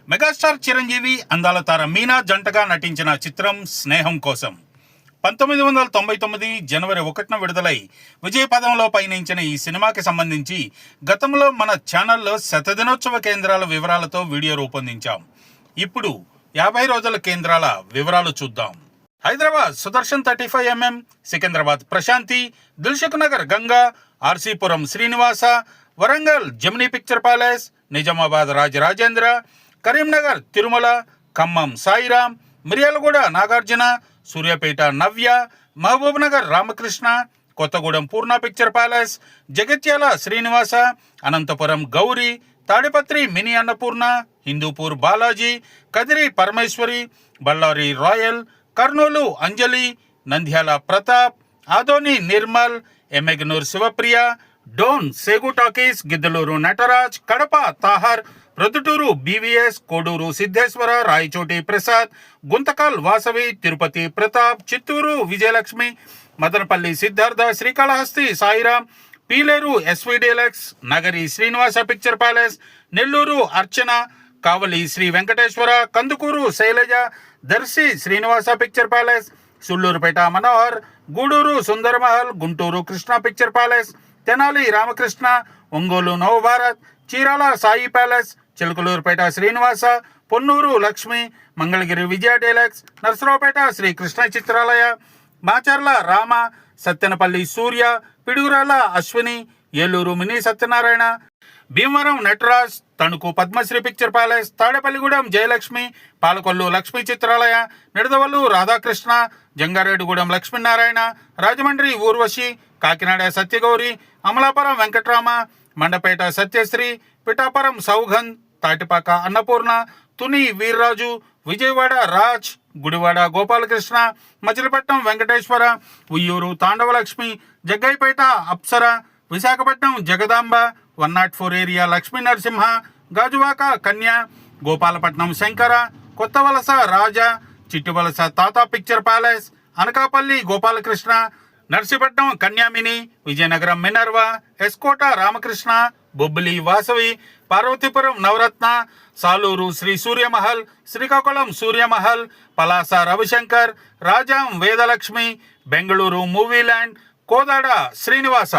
Megastar Chiranjeevi అందాల తార మీనా జంటగా నటించిన చిత్రం స్నేహం కోసం 1999 జనవరి 1న విడుదలై విజయపదంలో పయనించిన ఈ సినిమాకి సంబంధించి గతంలో మన ఛానల్లో శతదినోత్సవ కేంద్రాల వివరాలతో వీడియో రూపొందించాం. ఇప్పుడు 50 రోజుల కేంద్రాల వివరాలు చూద్దాం. Hyderabad Sudarshan 35mm, Secunderabad Prashanti, Dilsukhnagar Ganga, RC Puram Srinivasa, Warangal Gemini picture palace, Nizamabad Rajarajendra, Karimnagar Tirumala, Khammam Sairam, Miryalaguda Nagarjuna, Suryapet Navya, Mahabubnagar Ramakrishna, Kothagudem Purna picture palace, Jagtial Srinivasa, Anantapur Gowri, Tadipatri mini Annapurna, Hindupur Balaji, Kadiri Parameshwari, Bellary royal, Kurnool Anjali, Nandyal Pratap, Adoni Nirmal, Yemmiganur Shivapriya, Dhone Segu talkies, Giddalur Nataraj, Kadapa Tahir, Proddatur BVS, Koduru Siddeshwara, Rayachoti Prasad, Guntakal Vasavi, Tirupati Pratap, Chittoor Vijayalakshmi, Madanapalle Siddhartha, Srikalahasti Sairam, Pileru SV deluxe, Nagari Srinivasa picture palace, Nellore Archana, Kavali Sri Venkateswara, Kandukur Shailaja, Darsi Srinivasa picture palace, Sullurpeta Manohar, Gudur Sundaramahal, Guntur Krishna picture palace, Tenali Ramakrishna, Ongole Navabharat, Chirala Sai palace, Chilakaluripet Srinivasa, Ponnur Lakshmi, Mangalagiri Vijaya deluxe, Narasaraopet Sri Krishna Chitralaya, Macherla Rama, Sattenapalle Surya, Piduguralla Ashwini, Eluru mini Satyanarayana, Bhimavaram Nataraj, Tanuku Padmashri picture palace, Tadepalligudem Jayalakshmi, Palakollu Lakshmi Chitralaya, Nidadavolu Radhakrishna, Jangareddygudem Lakshminarayana, Rajahmundry Urvashi, Kakinada Satyagowri, Amalapuram Venkatrama, Mandapeta Satyasri, Pithapuram Saugandh, Tatipaka Annapurna, Tuni Veerraju, Vijayawada Raj, Gudivada Gopalakrishna, Machilipatnam Venkateswara, Vuyyuru Tandavalakshmi, Jaggayyapeta Apsara, Visakhapatnam Jagadamba, 104 area Lakshmi Narasimha, Gajuwaka Kanya, Gopalapatnam Sankara, Kothavalasa Raja, Chittivalasa Tata picture palace, Anakapalle Gopalakrishna, Narsipatnam Kanyamini, Vizianagaram Minerva, S Kota Ramakrishna, Bobbili Vasavi, Parvathipuram Navaratna, Saluru Sri Suryamahal, Srikakulam Suryamahal, Palasa Ravishankar, Rajam Vedalakshmi, Bengaluru మూవీల్యాండ్, Kodad Srinivasa.